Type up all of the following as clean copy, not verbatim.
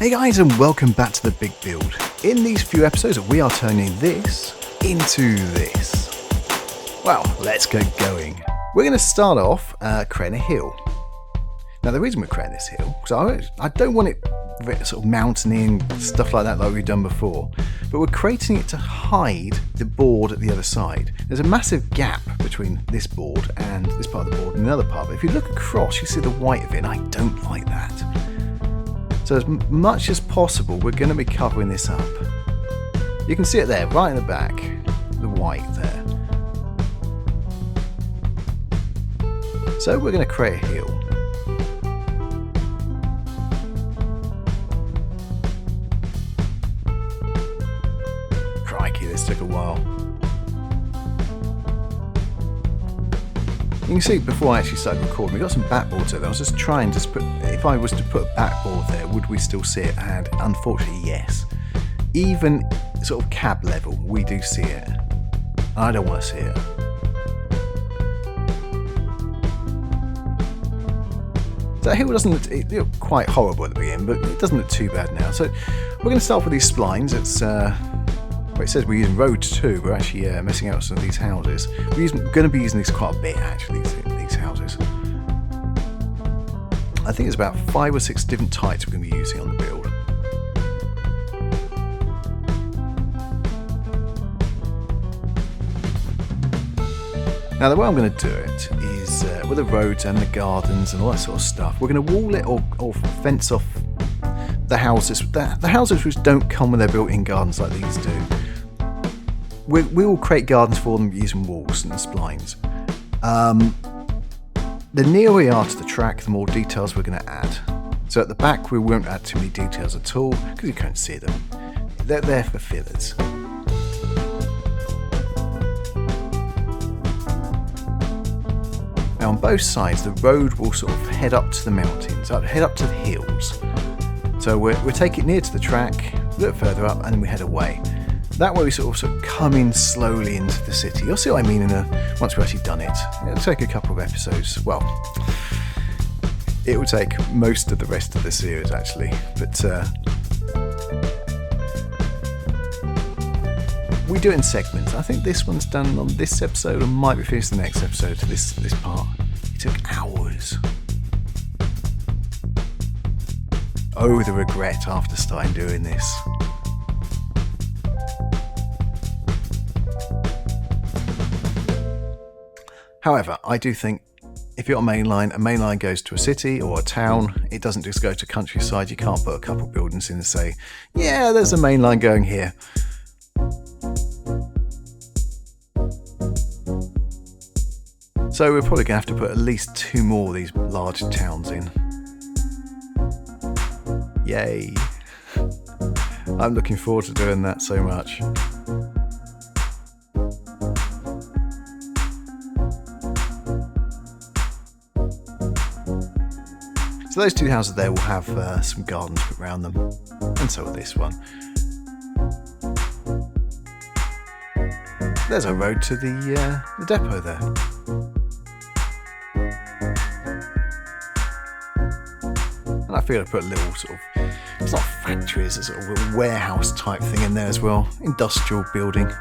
Hey guys, and welcome back to the Big Build. In these few episodes we are turning this into this. Well, let's get going. We're going to start off creating a hill. Now the reason we're creating this hill, because I don't want it sort of mountainy and stuff like that like we've done before, but we're creating it to hide the board at the other side. There's a massive gap between this board and this part of the board and another part, but if you look across you see the white of it, and I don't like that. So as much as possible we're going to be covering this up. You can see it there, right in the back, the white there. So we're going to create a hill. Crikey, this took a while. You can see before I actually started recording, we got some backboards there. I was just trying to put, if I was to put a backboard there, would we still see it? And unfortunately, yes. Even sort of cab level, we do see it. I don't want to see it. So that hill doesn't look quite horrible at the beginning, but it doesn't look too bad now. So we're going to start with these splines. It's well, it says we're using roads too. We're actually messing out some of these houses. We're going to be using these quite a bit actually, these houses. I think there's about 5 or 6 different types we're going to be using on the build. Now the way I'm going to do it is with the roads and the gardens and all that sort of stuff, we're going to wall it or fence off the houses, the houses which don't come with their built-in gardens like these do. We will create gardens for them using walls and splines. The nearer we are to the track, the more details we're going to add. So at the back we won't add too many details at all because you can't see them. They're there for fillers. Now on both sides the road will sort of head up to the mountains, head up to the hills. So we take it near to the track, a little further up, and then we head away. That way we sort of come in slowly into the city. You'll see what I mean once we've actually done it. It'll take a couple of episodes. Well, it will take most of the rest of the series actually, but we do it in segments. I think this one's done on this episode, and might be finished the next episode. This part. It took hours. Oh, the regret after starting doing this. However, I do think if you're on a main line goes to a city or a town. It doesn't just go to countryside. You can't put a couple of buildings in and say, yeah, there's a main line going here. So we're probably going to have to put at least 2 more of these large towns in. Yay! I'm looking forward to doing that so much. So those 2 houses there will have some gardens put around them, and so will this one. There's a road to the depot there. And I feel I put a little sort of, it's not factories, it's sort of a warehouse type thing in there as well. Industrial building.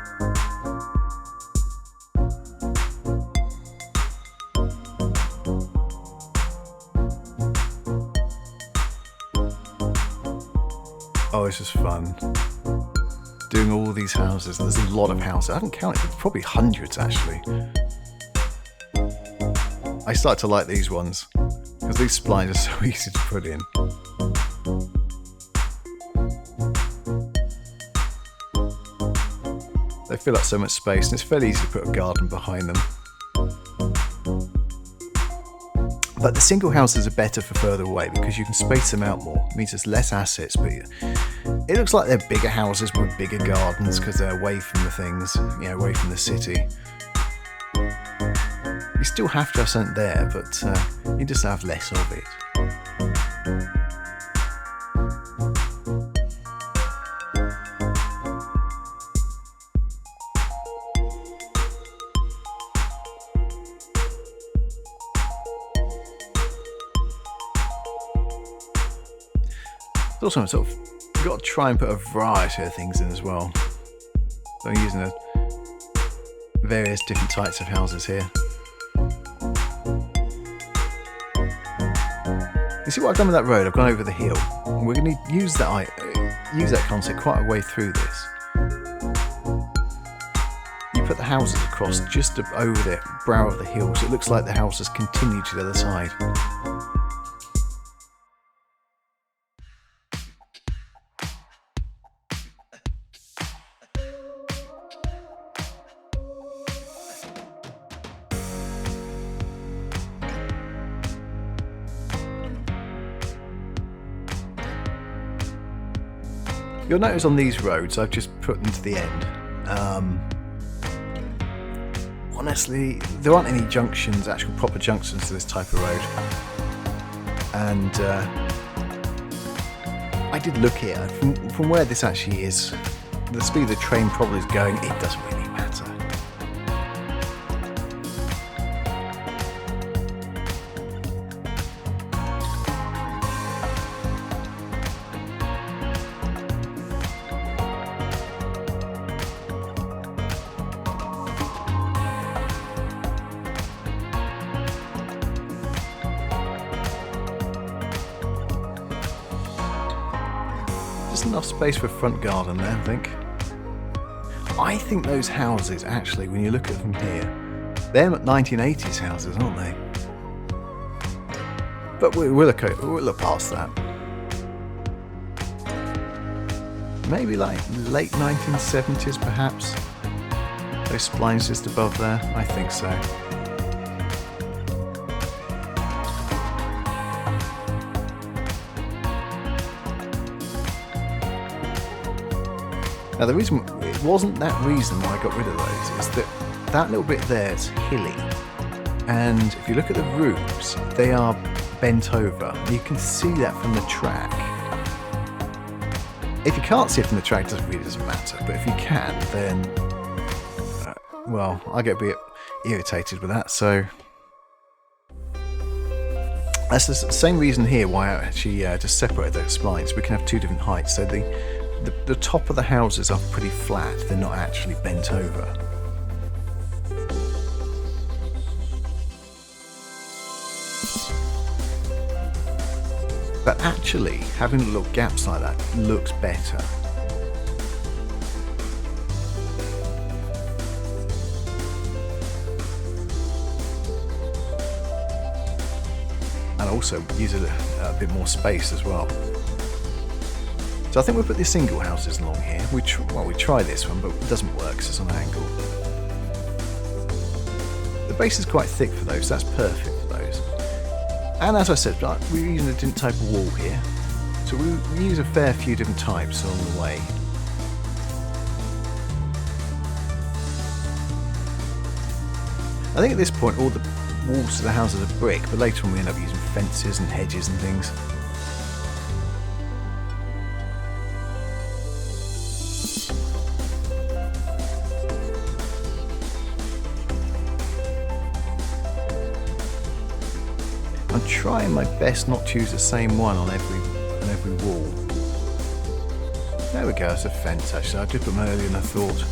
Oh, it's just fun. Doing all these houses. There's a lot of houses. I haven't counted, but probably hundreds actually. I start to like these ones because these splines are so easy to put in. They fill up so much space, and it's fairly easy to put a garden behind them. But the single houses are better for further away because you can space them out more. It means there's less assets, but it looks like they're bigger houses with bigger gardens because they're away from the things, you know, away from the city. You still have to have something there, but you just have less of it. Also, sort of, you've got to try and put a variety of things in as well. So I'm using various different types of houses here. You see what I've done with that road? I've gone over the hill. And we're going to use that concept quite a way through this. You put the houses across just over the brow of the hill, so it looks like the houses continue to the other side. You'll notice on these roads I've just put them to the end. Honestly, there aren't any junctions, actual proper junctions to this type of road. And I did look here, from where this actually is, the speed the train probably is going, it doesn't really matter. Enough space for a front garden there, I think. I think those houses, actually, when you look at them here, they're 1980s houses, aren't they? But we'll look past that. Maybe like late 1970s, perhaps. Those splines just above there, I think so. Now the reason, it wasn't that reason why I got rid of those, is that little bit there is hilly, and if you look at the roofs, they are bent over. You can see that from the track. If you can't see it from the track, it really doesn't matter, but if you can, then, well, I get a bit irritated with that, so that's the same reason here why I actually just separated those splines. We can have two different heights, so the top of the houses are pretty flat, they're not actually bent over. But actually, having little gaps like that looks better. And also use a bit more space as well. So I think we'll put the single houses along here. We try this one, but it doesn't work because it's on an angle. The base is quite thick for those, so that's perfect for those. And as I said, we're using a different type of wall here. So we use a fair few different types along the way. I think at this point all the walls to the houses are brick, but later on we end up using fences and hedges and things. I'm trying my best not to use the same one on every wall. There we go, it's a fence actually. I did them earlier than I thought.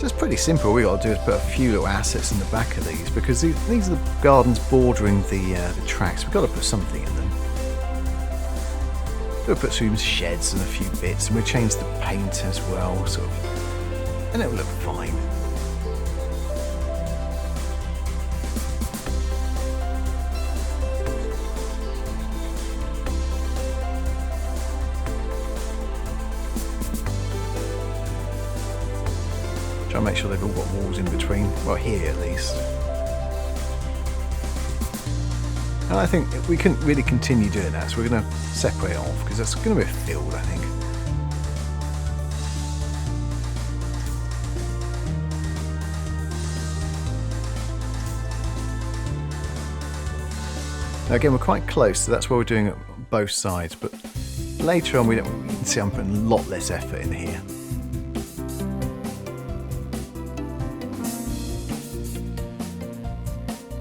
Just pretty simple. All we got to do is put a few little assets in the back of these, because these are the gardens bordering the tracks. We've got to put something in them. We'll put some sheds and a few bits, and we'll change the paint as well, sort of, and it'll look fine. Try and make sure they've all got walls in between, well, here at least. And I think we couldn't really continue doing that, so we're going to separate it off, because that's going to be a field, I think. Now again, we're quite close, so that's what we're doing at both sides, but later on you can see I'm putting a lot less effort in here.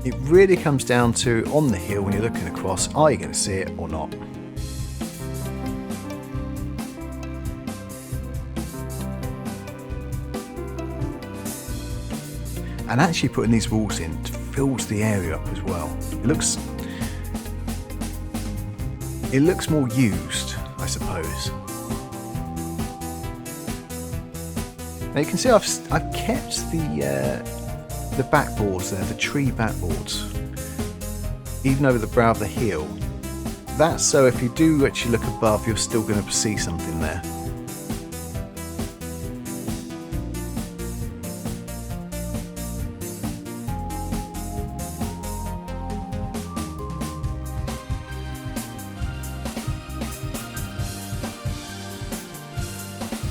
It really comes down to, on the hill when you're looking across, are you going to see it or not? And actually putting these walls in fills the area up as well. It looks more used, I suppose. Now you can see I've kept the backboards there, the tree backboards, even over the brow of the hill. That's so if you do actually look above, you're still going to see something there.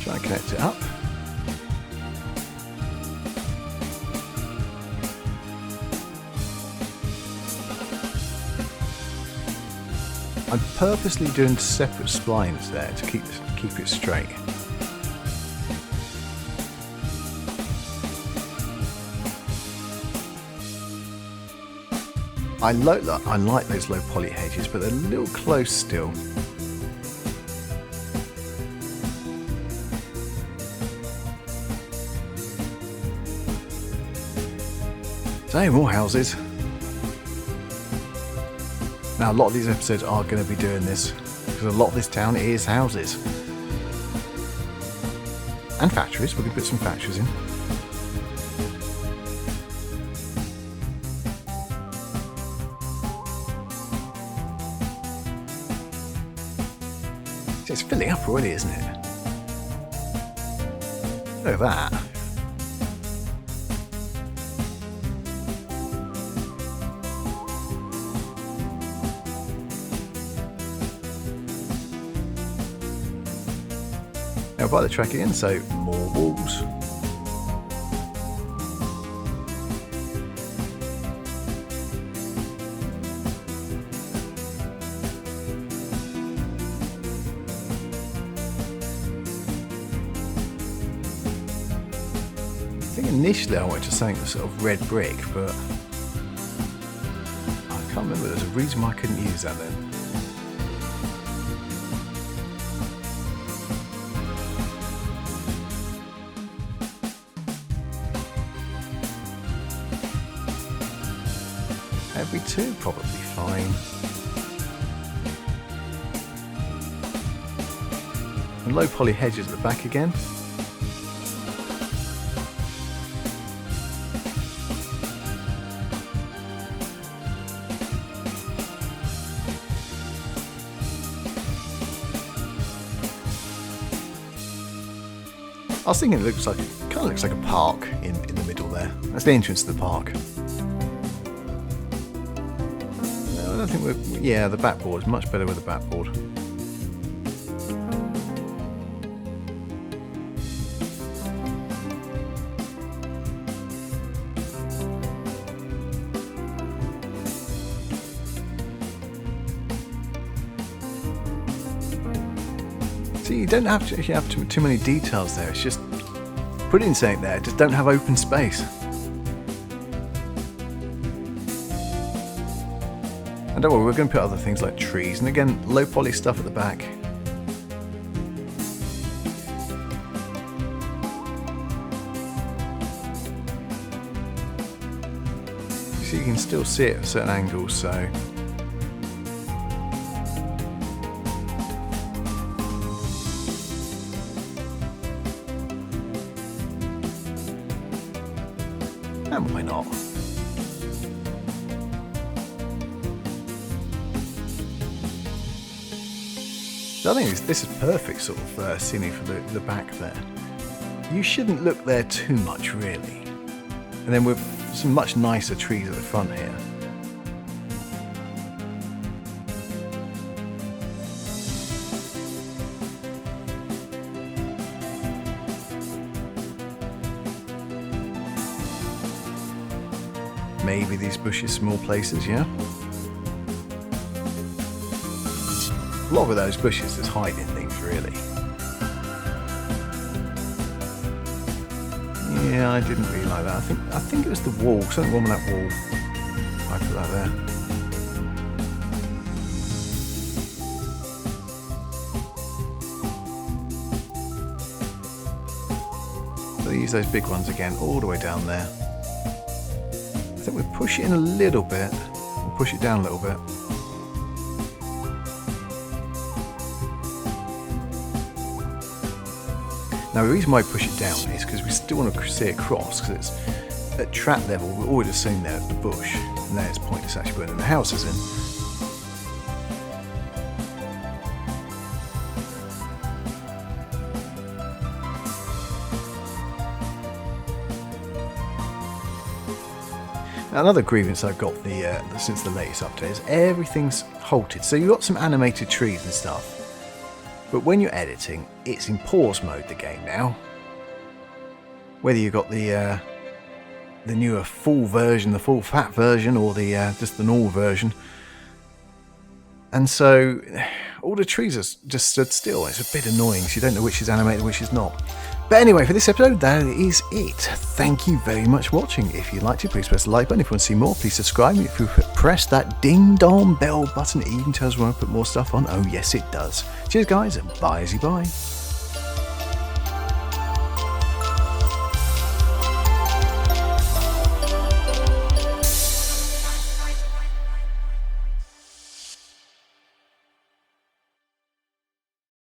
Try and connect it up. I'm purposely doing separate splines there to keep it straight. I like those low poly hedges, but they're a little close still. So more houses. Now a lot of these episodes are going to be doing this, because a lot of this town is houses. And factories, we can put some factories in. It's filling up already, isn't it? Look at that. Now by the track again, so more walls. I think initially I wanted to something sort of red brick, but I can't remember, there's a reason why I couldn't use that then. Every two, probably fine. And low poly hedges at the back again. I was thinking it kind of looks like a park in the middle there. That's the entrance to the park. I don't think yeah, the backboard is much better with the backboard. See, you don't have to have too many details there. It's just putting something there. Just don't have open space. And don't worry, we're going to put other things like trees, and again, low poly stuff at the back. So you can still see it at certain angles, so. And why not? I think this is perfect sort of scenery for the back there. You shouldn't look there too much really. And then with some much nicer trees at the front here. Maybe these bushes, small places, yeah? A lot of those bushes is hiding things, really. Yeah, I didn't really like that. I think it was the wall, something wrong with that wall. I put that there. So use those big ones again, all the way down there. I think we'll push it in a little bit. We'll push it down a little bit. Now the reason why I push it down is because we still want to see it cross, because it's at trap level, we're already seeing there the bush, and there's pointless actually putting the houses in. Another grievance I've got since the latest update is everything's halted. So you've got some animated trees and stuff, but when you're editing, it's in pause mode, the game now. Whether you've got the newer full version, the full fat version, or the just the normal version, and so all the trees are just stood still. It's a bit annoying, so you don't know which is animated and which is not. But anyway, for this episode, that is it. Thank you very much for watching. If you'd like to, please press the like button. If you want to see more, please subscribe. If you press that ding-dong bell button, it even tells when I put more stuff on. Oh, yes, it does. Cheers, guys, and bye-zy-bye.